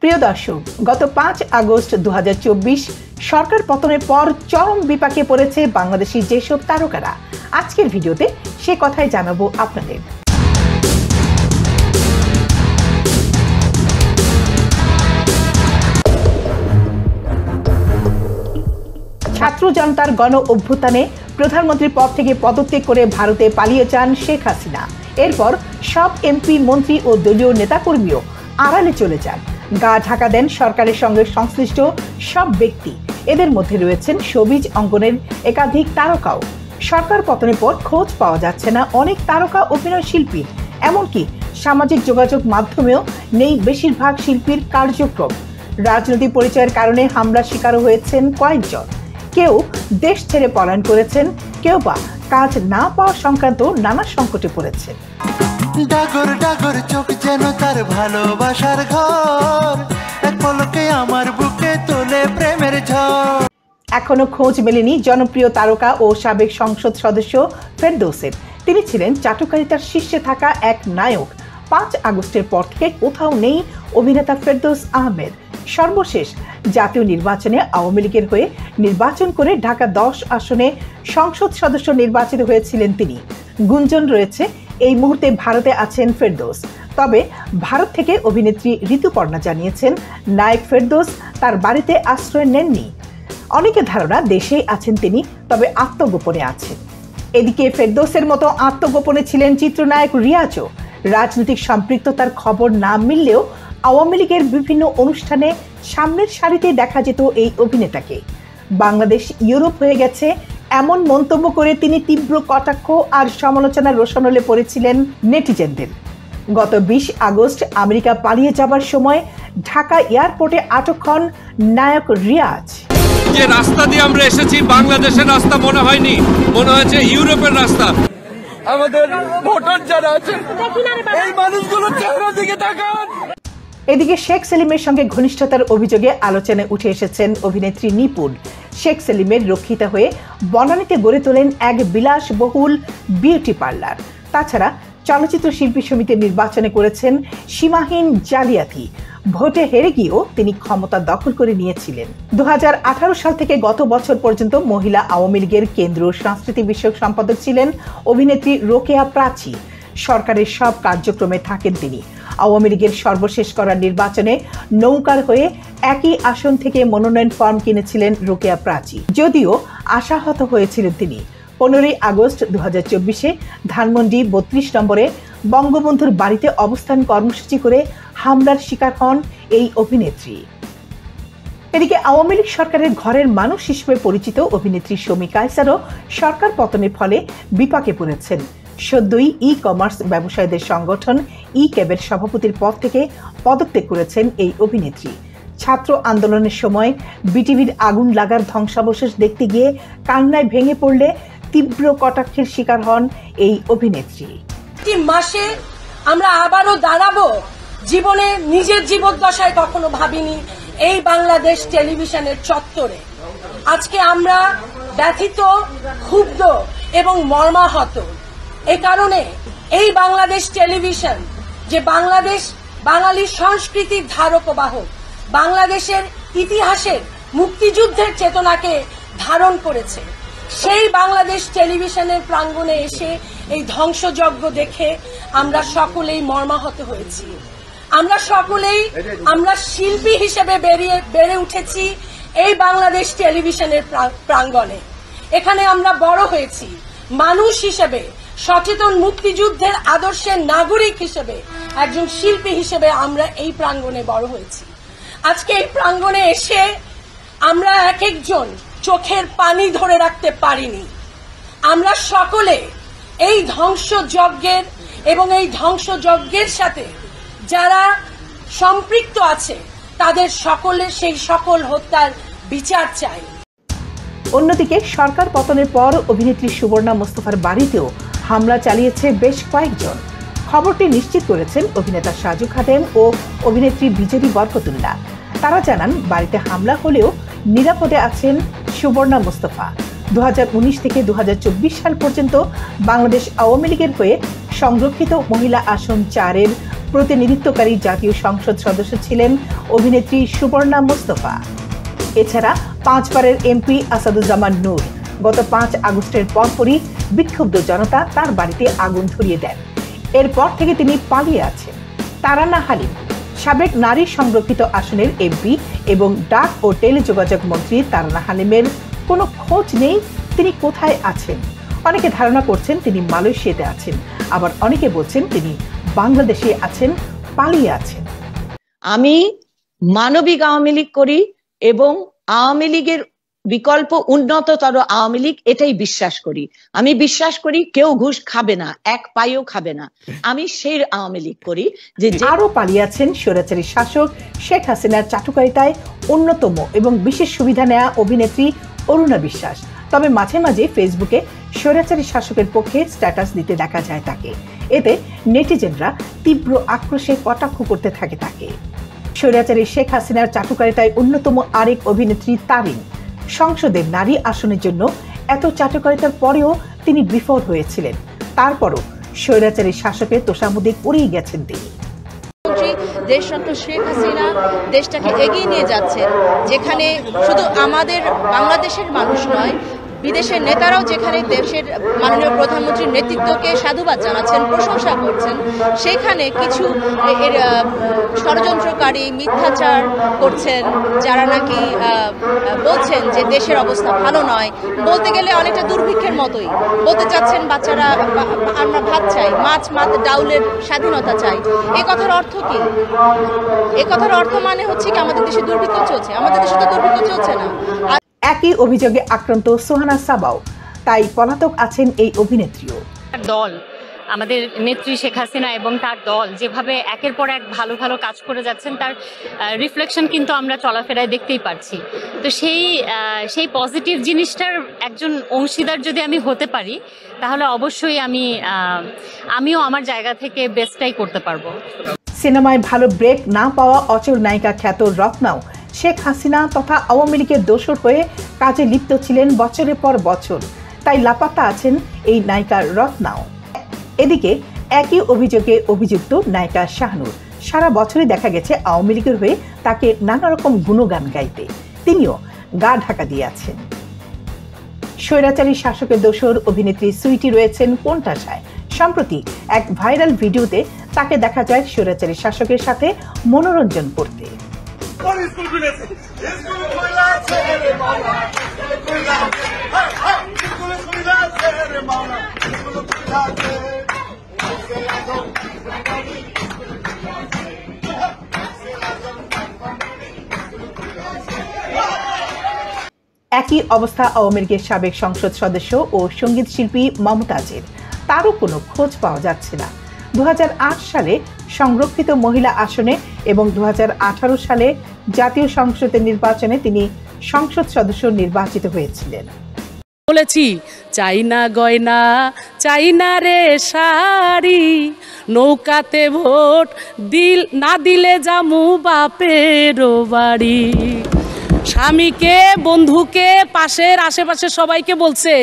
প্রিয় দর্শক, গত 5 আগস্ট 2024 সরকার পতনের পর চরম বিপাকে পড়েছে বাংলাদেশি যেসব তারকারা। আজকের ভিডিওতে সে কথাই জানাবো আপনাদের। ছাত্র জনতার গণ অভ্যুত্থানে প্রধানমন্ত্রীর পদ থেকে পদত্যাগ করে ভারতে পালিয়ে যান শেখ হাসিনা। এরপর সব এমপি, মন্ত্রী ও দলীয় নেতাকর্মীও আড়ালে চলে যান। গা ঢাকা দেন সরকারের সঙ্গে সংশ্লিষ্ট সব ব্যক্তি। এদের মধ্যে রয়েছেন শোবিজ অঙ্গনের একাধিক তারকাও। সরকার পতনের পর খোঁজ পাওয়া যাচ্ছে না অনেক তারকা অভিনয় শিল্পীর। এমনকি সামাজিক যোগাযোগ মাধ্যমেও নেই বেশিরভাগ শিল্পীর কার্যক্রম। রাজনৈতিক পরিচয়ের কারণে হামলার শিকারও হয়েছেন কয়েকজন। কেউ দেশ ছেড়ে পলায়ন করেছেন, কেউ বা কাজ না পাওয়া সংক্রান্ত নানা সংকটে পড়েছেন। ডাগর ডাগর চোখ যেন তার ভালোবাসার ঘর, এক পলকে আমার বুকে তোলে প্রেমের ঝড়। এখনো খোঁজ মেলেনি জনপ্রিয় তারকা ও সাবেক সংসদ সদস্য ফেরদৌসের। তিনি ছিলেন চাটুকারিতার শীর্ষে থাকা এক নায়ক। 5 আগস্টের পর থেকে কোথাও নেই অভিনেতা ফেরদৌস আহমেদ। সর্বশেষ জাতীয় নির্বাচনে আওয়ামী লীগের হয়ে নির্বাচন করে ঢাকা 10 আসনে সংসদ সদস্য নির্বাচিত হয়েছিলেন তিনি। গুঞ্জন রয়েছে এই মুহূর্তে ভারতে আছেন ফেরদৌস। তবে ভারত থেকে অভিনেত্রী ঋতুপর্ণা জানিয়েছেন নায়ক ফেরদৌস তার বাড়িতে আশ্রয় নেননি। অনেকে ধারণা দেশেই আছেন তিনি, তবে আত্মগোপনে আছেন। এদিকে ফেরদৌসের মতো আত্মগোপনে ছিলেন চিত্রনায়ক রিয়াজও। রাজনৈতিক সম্পৃক্ততার খবর না মিললেও আওয়ামী লীগের বিভিন্ন অনুষ্ঠানে সামনের সারিতে দেখা যেত এই অভিনেতাকে। বাংলাদেশ ইউরোপ হয়ে গেছে এমন মন্তব্য করে তিনি তীব্র কটাক্ষ আর সমালোচনার রোষানলে পড়েছিলেন নেটিজেনদের। গত 20 আগস্ট আমেরিকা পালিয়ে যাবার সময় ঢাকা এয়ারপোর্টে আটক হন নায়ক রিয়াজ। যে রাস্তা দিয়ে আমরা এসেছি বাংলাদেশের রাস্তা মনে হয়নি, মনে হয়েছে ইউরোপের রাস্তা। আমাদের ভোটার যারা আছে এই মানুষগুলোর চেহারার দিকে তাকান। এদিকে শেখ সেলিমের সঙ্গে ঘনিষ্ঠতার অভিযোগে আলোচনায় উঠে এসেছেন অভিনেত্রী নিপুণ। শেখ সেলিমের রক্ষিতা হয়ে বনানীতে গড়ে তোলেন এক বিলাসবহুল বিউটি পার্লার। তাছাড়া চলচ্চিত্র শিল্পী সমিতির নির্বাচনে করেছেন সীমাহীন জালিয়াতি। ভোটে হেরে গিয়েও তিনি ক্ষমতা দখল করে নিয়েছিলেন। 2018 সাল থেকে গত বছর পর্যন্ত মহিলা আওয়ামী লীগের কেন্দ্রীয় সংস্কৃতি বিষয়ক সম্পাদক ছিলেন অভিনেত্রী রোকেয়া প্রাচী। সরকারের সব কার্যক্রমে থাকেন তিনি। আওয়ামী লীগের সর্বশেষ করা নির্বাচনে নৌকার হয়ে একই আসন থেকে মনোনয়ন ফর্ম কিনেছিলেন রোকেয়া প্রাচী, যদিও আশাহত হয়েছিলেন তিনি। 15 আগস্ট 2024 ধানমন্ডি 32 নম্বরে বঙ্গবন্ধুর বাড়িতে অবস্থান কর্মসূচি করে হামলার শিকার হন এই অভিনেত্রী। এদিকে আওয়ামী লীগ সরকারের ঘরের মানুষ হিসেবে পরিচিত অভিনেত্রী শমী কায়সারও সরকার পতনের ফলে বিপাকে পড়েছেন। সদ্যই ই-কমার্স ব্যবসায়ীদের সংগঠন ই-ক্যাবের সভাপতির পদ থেকে পদত্যাগ করেছেন এই অভিনেত্রী। ছাত্র আন্দোলনের সময় বিটিভির আগুন লাগার ধ্বংসাবশেষ দেখতে গিয়ে কান্নায় ভেঙে পড়লে তীব্র কটাক্ষের শিকার হন এই অভিনেত্রী। মাসে আমরা আবারও দাঁড়াবো, জীবনে নিজের জীবদ্দশায় কখনো ভাবিনি এই বাংলাদেশ টেলিভিশনের চত্বরে। আজকে আমরা ব্যথিত, ক্ষুব্ধ এবং মর্মাহত। এ কারণে এই বাংলাদেশ টেলিভিশন যে বাঙালি সংস্কৃতির ধারক বাহক, বাংলাদেশের ইতিহাসের মুক্তিযুদ্ধের চেতনাকে ধারণ করেছে, সেই বাংলাদেশ টেলিভিশনের প্রাঙ্গণে এসে এই ধ্বংসযজ্ঞ দেখে আমরা সকলেই মর্মাহত হয়েছি। আমরা শিল্পী হিসেবে বেড়ে উঠেছি এই বাংলাদেশ টেলিভিশনের প্রাঙ্গণে। এখানে আমরা বড় হয়েছি মানুষ হিসেবে, সচেতন মুক্তিযুদ্ধের আদর্শের নাগরিক হিসেবে, একজন শিল্পী হিসেবে আমরা এই প্রাঙ্গণে বড় হয়েছি। আজকে এই প্রাঙ্গণে এসে আমরা এক একজন চোখের পানি ধরে রাখতে পারিনি। আমরা সকলে এই ধ্বংসযজ্ঞের এবং এই ধ্বংসযজ্ঞের সাথে যারা সম্পৃক্ত আছে তাদের সকলের সেই সকল হত্যার বিচার চাই। অন্যদিকে সরকার পতনের পর অভিনেত্রী সুবর্ণা মোস্তফার বাড়িতেও হামলা চালিয়েছে বেশ কয়েকজন। খবরটি নিশ্চিত করেছেন অভিনেতা সাজু খাদেম ও অভিনেত্রী বিজেপি বরকতুল্লাহ। তারা জানান বাড়িতে হামলা হলেও নিরাপদে আছেন সুবর্ণা মোস্তফা। 2019 থেকে 2024 সাল পর্যন্ত বাংলাদেশ আওয়ামী লীগের হয়ে সংরক্ষিত মহিলা আসন 4-এর প্রতিনিধিত্বকারী জাতীয় সংসদ সদস্য ছিলেন অভিনেত্রী সুবর্ণা মুস্তফা। এছাড়া 5 বারের এমপি আসাদুজ্জামান নূর গত 5 আগস্টের পরপরই বিক্ষুব্ধ জনতা তার বাড়িতে আগুন ধরিয়ে দেন। এরপর থেকে তিনি পালিয়ে আছেন। তারান্না হালিম সাবেক নারী সংরক্ষিত আসনের এমপি এবং ডাক ও টেলিযোগাযোগ মন্ত্রী তারান্না হালিমের কোনো খোঁজ নেই তিনি কোথায় আছেন। অনেকে ধারণা করছেন তিনি মালয়েশিয়াতে আছেন, আবার অনেকে বলছেন তিনি বাংলাদেশে আছেন, পালিয়ে আছেন। আমি মানবিক আওয়ামী লীগ করি এবং আওয়ামী লীগের বিকল্প উন্নততর আওয়ামী লীগ, এটাই বিশ্বাস করি। আমি বিশ্বাস করি কেউ ঘুষ খাবে না, এক পাইও খাবে না। আমি সেই আওয়ামী লীগ করি যে আরো পালিয়ে আছেন স্বৈরাচারী শাসক শেখ হাসিনার চাটুকারিতায় অন্যতম এবং বিশেষ সুবিধা নেয়া অভিনেত্রী অরুণা বিশ্বাস। তবে মাঝে মাঝে ফেসবুকে স্বৈরাচারী শাসকের পক্ষে স্ট্যাটাস দিতে দেখা যায় তাকে। এতে নেটিজেনরা তীব্র আক্রোশে কটাক্ষ করতে থাকে তাকে। স্বৈরাচারী শেখ হাসিনার চাটুকারিতায় অন্যতম আরেক অভিনেত্রী তারিন। সংসদের নারী আসনের জন্য এত চাটুকারিতার পরেও তিনি বিফল হয়েছিলেন। তারপরও স্বৈরাচারী শাসকের তোষামোদে করেই গেছেন তিনি। দেশরত্ন শেখ হাসিনা দেশটাকে এগিয়ে নিয়ে যাচ্ছেন, যেখানে শুধু আমাদের বাংলাদেশের মানুষ নয়, বিদেশের নেতারাও যেখানে দেশের মাননীয় প্রধানমন্ত্রীর নেতৃত্বকে সাধুবাদ জানাচ্ছেন, প্রশংসা করছেন, সেখানে কিছু ষড়যন্ত্রকারী মিথ্যাচার করছেন, যারা নাকি বলছেন যে দেশের অবস্থা ভালো নয়। বলতে গেলে অনেকটা দুর্ভিক্ষের মতোই বলতে চাচ্ছেন বাচ্চারা আমরা ভাত চাই, মাছ ডাউলের স্বাধীনতা চাই। এই কথার অর্থ কি? এই কথার অর্থ মানে হচ্ছে কি আমাদের দেশে দুর্ভিক্ষ চলছে? আমাদের দেশে তো দুর্ভিক্ষ চলছে না। একই অভিযোগে আক্রান্ত সোহানা সাবাও, তাই পলাতক আছেন এই অভিনেত্রীও। দল, আমাদের নেত্রী শেখ হাসিনা এবং তার দল যেভাবে একের পর এক ভালো ভালো কাজ করে যাচ্ছেন, তার রিফ্লেকশন কিন্তু আমরা চলাফেরায় দেখতেই পাচ্ছি। তো সেই পজিটিভ জিনিসটার একজন অংশীদার যদি আমি হতে পারি, তাহলে অবশ্যই আমিও আমার জায়গা থেকে বেস্টটাই করতে পারবো। সিনেমায় ভালো ব্রেক না পাওয়া অচল নায়িকা খ্যাত রত্নাও শেখ হাসিনা তথা আওয়ামী লীগের দোসর হয়ে কাজে লিপ্ত ছিলেন বছরের পর বছর, তাই লাপাত্তা আছেন এই নায়িকা রত্নাও। এদিকে একই অভিযোগে অভিযুক্ত নায়িকা শাহনুর সারা বছরই দেখা গেছে আওয়ামী লীগের হয়ে তাকে নানা রকম গুণগান গাইতে, তিনিও গা ঢাকা দিয়ে আছেন। স্বৈরাচারী শাসকের দোসর অভিনেত্রী সুইটি রয়েছেন কোণঠাসায়। সম্প্রতি এক ভাইরাল ভিডিওতে তাকে দেখা যায় স্বৈরাচারী শাসকের সাথে মনোরঞ্জন করতে। একই অবস্থা আওয়ামী লীগের সাবেক সংসদ সদস্য ও সঙ্গীত শিল্পী মমতাজের, তারও কোনো খোঁজ পাওয়া যাচ্ছে না। 2008 সালে সংরক্ষিত মহিলা আসনে এবং 2018 সালে জাতীয় সংসদের নির্বাচনে তিনি সংসদ সদস্য নির্বাচিত হয়েছিলেন। বলেছি চাই না গয়না, চাই না রে শাড়ি, নৌকাতে ভোট না দিলে জামু বাপের বাড়ি। স্বামীকে, বন্ধুকে, পাশের আশেপাশে সবাইকে বলছে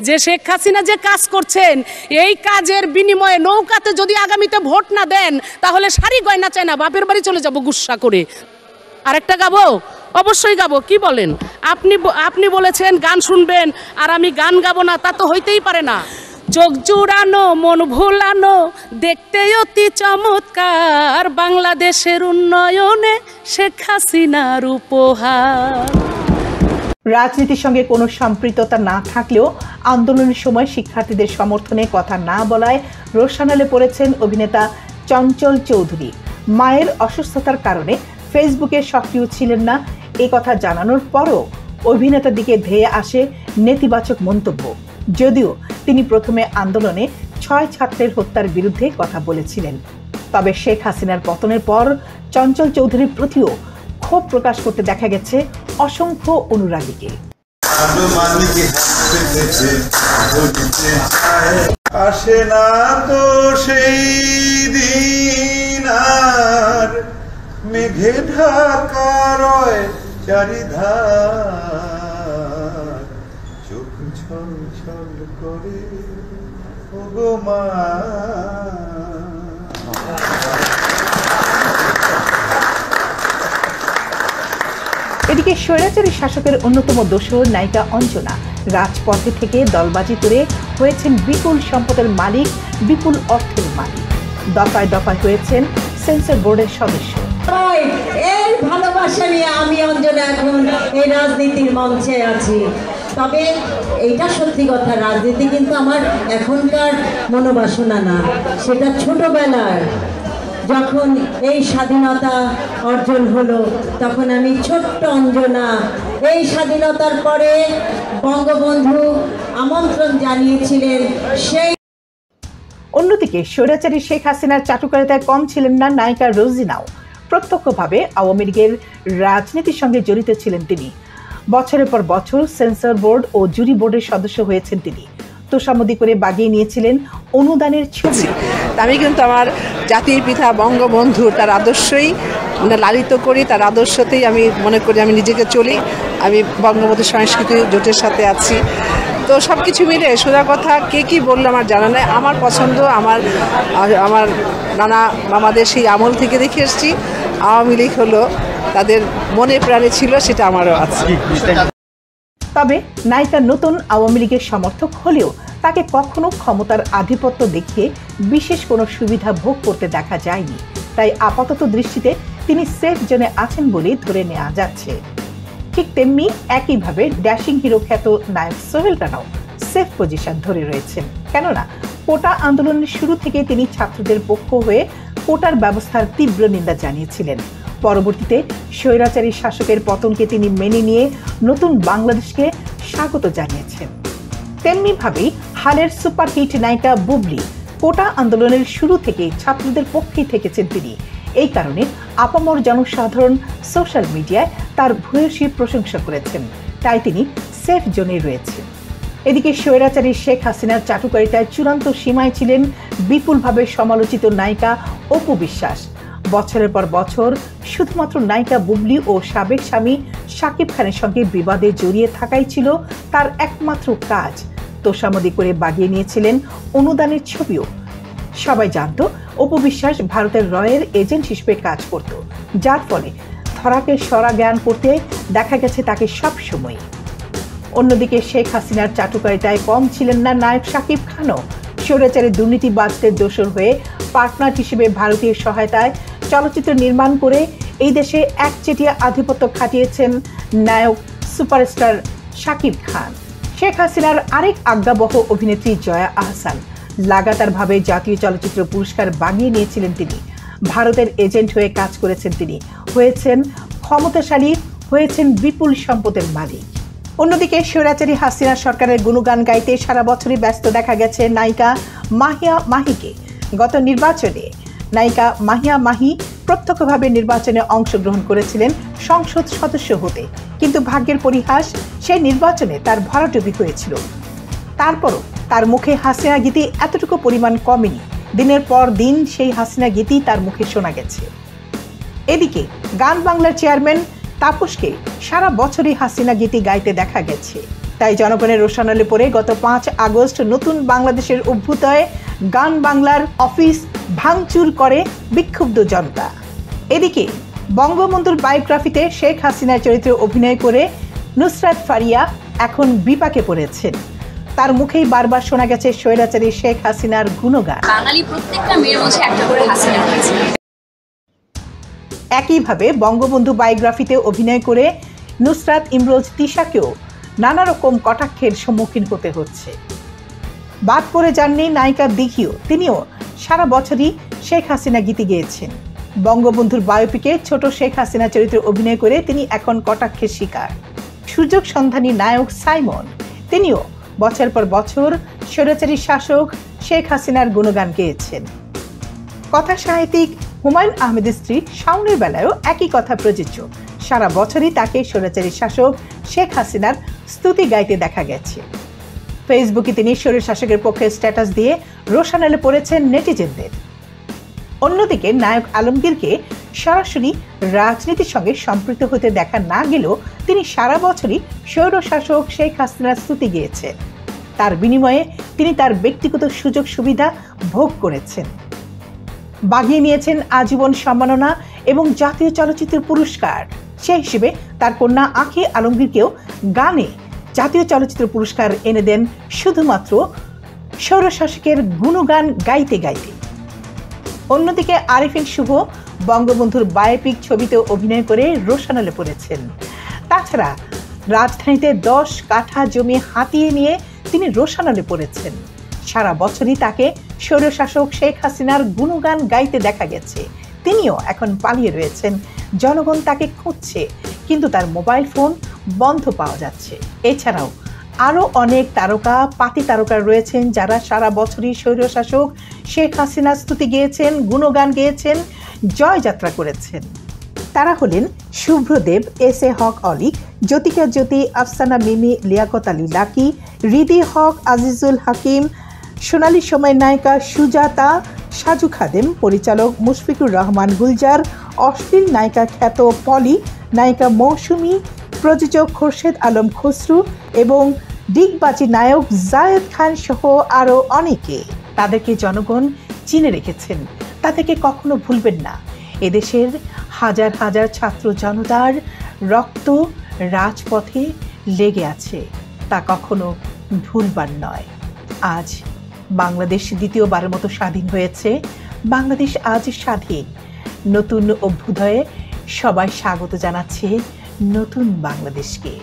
যে শেখ হাসিনা যে কাজ করছেন, এই কাজের বিনিময়ে নৌকাতে যদি আগামীতে ভোট না দেন, তাহলে শাড়ি গয়না চাই না, বাপের বাড়ি চলে যাব গুস্সা করে। আরেকটা গাবো? অবশ্যই গাবো। কি বলেন? আপনি বলেছেন গান শুনবেন আর আমি গান গাবো না, তা তো হইতেই পারে না। চোখ জুড়ানো, মন ভোলানো, দেখতে অতি চমৎকার, বাংলাদেশের উন্নয়নে শেখ হাসিনার উপহার। রাজনীতির সঙ্গে কোনো সম্পৃক্ততা না থাকলেও আন্দোলনের সময় শিক্ষার্থীদের সমর্থনে কথা না বলায় রোষানলে পড়েছেন অভিনেতা চঞ্চল চৌধুরী। মায়ের অসুস্থতার কারণে ফেসবুকে সক্রিয় ছিলেন না, এই কথা জানানোর পরও অভিনেতার দিকে ধেয়ে আসে নেতিবাচক মন্তব্য। যদিও তিনি প্রথমে আন্দোলনে 6 ছাত্রের হত্যার বিরুদ্ধে কথা বলেছিলেন, তবে শেখ হাসিনার পতনের পর চঞ্চল চৌধুরীর প্রতিও ক্ষোভ প্রকাশ করতে দেখা গেছে অসংখ্য অনুরাগীকে। আসে না তো সেই দিন আর, মেঘে ঢাকা রয় চারিধার, চোখ ছল ছল করে ওগো মা। এদিকে স্বৈরাচারী শাসকের অন্যতম দোসর নায়িকা অঞ্জনা রাজপথে থেকে দলবাজি করে হয়েছেন বিপুল সম্পদের মালিক, বিপুল অর্থের মালিক। দফায় দফায় হয়েছেন সেন্সর বোর্ডের সদস্য। এই ভালোবাসা নিয়ে আমি অঞ্জনা এখন এই রাজনীতির মঞ্চে আছি। তবে এইটা সত্যি কথা, রাজনীতি কিন্তু আমার এখনকার মনোবাসনা না, সেটা ছোটবেলার। যখন এই স্বাধীনতা অর্জন হলো তখন আমি ছোট্ট অঞ্জনা। এই স্বাধীনতার পরে বঙ্গবন্ধু আমন্ত্রণ জানিয়েছিলেন সেই। অন্যদিকে স্বৈরাচারী শেখ হাসিনার চাটুকারিতায় কম ছিলেন না নায়িকা রোজিনাও। প্রত্যক্ষভাবে আওয়ামী লীগের রাজনীতির সঙ্গে জড়িত ছিলেন তিনি। বছরের পর বছর সেন্সর বোর্ড ও জুরি বোর্ডের সদস্য হয়েছেন তিনি। তোষামোদি করে বাগিয়ে নিয়েছিলেন অনুদানের ছবি। আমি কিন্তু আমার জাতির পিতা বঙ্গবন্ধুর তার আদর্শই লালিত করি, তার আদর্শতেই আমি মনে করি আমি নিজেকে চলি। আমি বঙ্গবন্ধু সংস্কৃতি জোটের সাথে আছি। তো সব কিছু মিলে সোজা কথা কে কী বললো আমার জানা নেই। আমার পছন্দ, আমার নানা মামাদের সেই আমল থেকে দেখে এসেছি আওয়ামী লীগ হলো তাদের মনে প্রাণে ছিল, সেটা আমারও আছে। তবে নায়িকা নতুন আওয়ামী লীগের সমর্থক হলেও তাকে কখনো ক্ষমতার আধিপত্য দেখিয়ে বিশেষ কোনো সুবিধা ভোগ করতে দেখা যায়নি। তাই আপাতত দৃষ্টিতে তিনি সেফ জোনে আছেন বলে ধরে নেওয়া যাচ্ছে। ঠিক তেমনি একইভাবে ড্যাশিং হিরো খ্যাত নায়ক সোহেল রানাও সেফ পজিশন ধরে রয়েছেন। কেননা কোটা আন্দোলনের শুরু থেকে তিনি ছাত্রদের পক্ষ হয়ে কোটার ব্যবস্থার তীব্র নিন্দা জানিয়েছিলেন। পরবর্তীতে স্বৈরাচারী শাসকের পতনকে তিনি মেনে নিয়ে নতুন বাংলাদেশকে স্বাগত জানিয়েছেন। তেমনিভাবেই হালের সুপারহিট নায়িকা বুবলি কোটা আন্দোলনের শুরু থেকে ছাত্রদের পক্ষেই থেকেছেন তিনি। এই কারণে আপামর জনসাধারণ সোশ্যাল মিডিয়ায় তার ভূয়সী প্রশংসা করেছেন। তাই তিনি সেফ জোনে রয়েছেন। এদিকে স্বৈরাচারী শেখ হাসিনার চাটুকারিতায় চূড়ান্ত সীমায় ছিলেন বিপুলভাবে সমালোচিত নায়িকা অপু বিশ্বাস। বছরের পর বছর শুধুমাত্র নায়িকা বুবলি ও সাবেক স্বামী শাকিব খানের সঙ্গে বিবাদে জড়িয়ে থাকাই ছিল তার একমাত্র কাজ। তোষামোদি করে বাগিয়ে নিয়েছিলেন অনুদানের ছবিও। সবাই জানত অপু বিশ্বাস ভারতের রয়ের এজেন্ট হিসেবে কাজ করত, যার ফলে ধরাকে সরা জ্ঞান করতে দেখা গেছে তাকে সব সময়। অন্যদিকে শেখ হাসিনার চাটুকারিতায় কম ছিলেন না নায়ক শাকিব খানও। স্বৈরাচারী দুর্নীতিবাজদের দোসর হয়ে পার্টনার হিসেবে ভারতীয় সহায়তায় চলচ্চিত্র নির্মাণ করে এই দেশে একচেটিয়া আধিপত্য খাটিয়েছেন নায়ক সুপারস্টার শাকিব খান। শেখ হাসিনার আরেক আজ্ঞাবহ অভিনেত্রী জয়া আহসান লাগাতারভাবে জাতীয় চলচ্চিত্র পুরস্কার বাগিয়ে নিয়েছিলেন তিনি। ভারতের এজেন্ট হয়ে কাজ করেছেন তিনি, হয়েছেন ক্ষমতাশালী, হয়েছেন বিপুল সম্পদের মালিক। অন্যদিকে স্বৈরাচারী হাসিনা সরকারের গুণগান গাইতে সারা বছরই ব্যস্ত দেখা গেছে নায়িকা মাহিয়া মাহিকে। গত নির্বাচনে নায়িকা মাহিয়া মাহি প্রত্যক্ষভাবে নির্বাচনে অংশগ্রহণ করেছিলেন সংসদ সদস্য হতে, কিন্তু ভাগ্যের পরিহাস সেই নির্বাচনে তার ভরাডুবি হয়েছিল। তারপরও তার মুখে হাসিনা গীতি এতটুকু পরিমাণ কমেনি। দিনের পর দিন সেই হাসিনা গীতি তার মুখে শোনা গেছে। এদিকে গান বাংলার চেয়ারম্যান তাপসকে সারা বছরই হাসিনা গীতি গাইতে দেখা গেছে। তাই জনগণের রোশানলে পড়ে গত 5 আগস্ট নতুন বাংলাদেশের অভ্যুদয়ে গান বাংলার অফিস ভাঙচুর করে বিক্ষুব্ধ জনতা। এদিকে বঙ্গবন্ধুর বায়োগ্রাফিতে শেখ হাসিনার চরিত্রে অভিনয় করে নুসরাত ফারিয়া এখন বিপাকে পড়েছেন। তার মুখেই বারবার শোনা গেছে স্বৈরাচারী শেখ হাসিনার গুণগান। বাঙালি প্রত্যেকটা মেয়ের মধ্যে একটা করে হাসিনা রয়েছে। একইভাবে বঙ্গবন্ধু বায়োগ্রাফিতে অভিনয় করে নুসরাত ইমরোজ তিশাকেও নানা রকম কটাক্ষের সম্মুখীন হতে হচ্ছে। বাদ পড়ে যাননি নায়িকা দিঘিও, তিনিও সারা বছরই শেখ হাসিনা গীতি গেয়েছেন। বঙ্গবন্ধুর বায়োপিকে ছোট শেখ হাসিনা চরিত্রে অভিনয় করে তিনি এখন কটাক্ষের শিকার। সুযোগ সন্ধানী নায়ক সাইমন, তিনিও বছর পর বছর স্বৈরাচারী শাসক শেখ হাসিনার গুণগান গেয়েছেন। কথা সাহিত্যিক হুমায়ুন আহমেদের স্ত্রী শাওনের বেলায়ও একই কথা প্রযোজ্য। সারা বছরই তাকে স্বৈরাচারী শাসক শেখ হাসিনার স্তুতি গাইতে দেখা গেছে। ফেসবুকে তিনি স্বৈর শাসকের পক্ষে স্ট্যাটাস দিয়ে রোশানলে পড়েছেন নেটিজেনদের। অন্যদিকে নায়ক আলমগীরকে সরাসরি রাজনীতির সঙ্গে সম্পৃক্ত হতে দেখা না গেলেও তিনি সারা বছরই স্বৈর শাসক শেখ হাসিনার স্তুতি গেয়েছেন। তার বিনিময়ে তিনি তার ব্যক্তিগত সুযোগ সুবিধা ভোগ করেছেন, বাগিয়ে নিয়েছেন আজীবন সম্মাননা এবং জাতীয় চলচ্চিত্র পুরস্কার। সেই হিসেবে তার কন্যা আঁখি আলমগীরকেও গানে জাতীয় চলচ্চিত্র পুরস্কার এনে দেন শুধুমাত্র স্বৈরশাসকের গুণগান গাইতে গাইতে। অন্যদিকে আরিফিন শুভ বঙ্গবন্ধুর বায়োপিক ছবিতে অভিনয় করে রোশানলে পড়েছেন। তাছাড়া রাজধানীতে 10 কাঠা জমি হাতিয়ে নিয়ে তিনি রোশানলে পড়েছেন। সারা বছরই তাকে স্বৈরশাসক শেখ হাসিনার গুণগান গাইতে দেখা গেছে। তিনিও এখন পালিয়ে রয়েছেন, জনগণ তাকে খুঁজছে, কিন্তু তার মোবাইল ফোন বন্ধ পাওয়া যাচ্ছে। এছাড়াও আরও অনেক তারকা, পাতি তারকা রয়েছেন যারা সারা বছরই স্বৈরশাসক শেখ হাসিনার স্তুতি গেয়েছেন, গুণগান গেয়েছেন, জয়যাত্রা করেছেন। তারা হলেন Subhradev, S A Haque Oli, Jyotika Jyoti, Afsana Mimi, Liaquat Ali lucky, হৃদি হক, আজিজুল হাকিম, সোনালী সময় নায়িকা সুজাতা, সাজু খাদেম, পরিচালক মুশফিকুর রহমান গুলজার, অশ্লীল নায়িকা খ্যাত পলি, নায়িকা মৌসুমী, প্রযোজক খোরশেদ আলম খসরু এবং ডিগবাজি নায়ক জায়েদ খান সহ আরও অনেকে। তাদেরকে জনগণ চিনে রেখেছেন, তাদেরকে কখনো ভুলবেন না। এদেশের হাজার হাজার ছাত্র জনতার রক্ত রাজপথে লেগে আছে, তা কখনো ভুলবার নয়। আজ বাংলাদেশ দ্বিতীয়বারের মতো স্বাধীন হয়েছে। বাংলাদেশ আজ স্বাধীন। নতুন অভ্যুদয়ে সবাই স্বাগত জানাচ্ছে নতুন বাংলাদেশকে।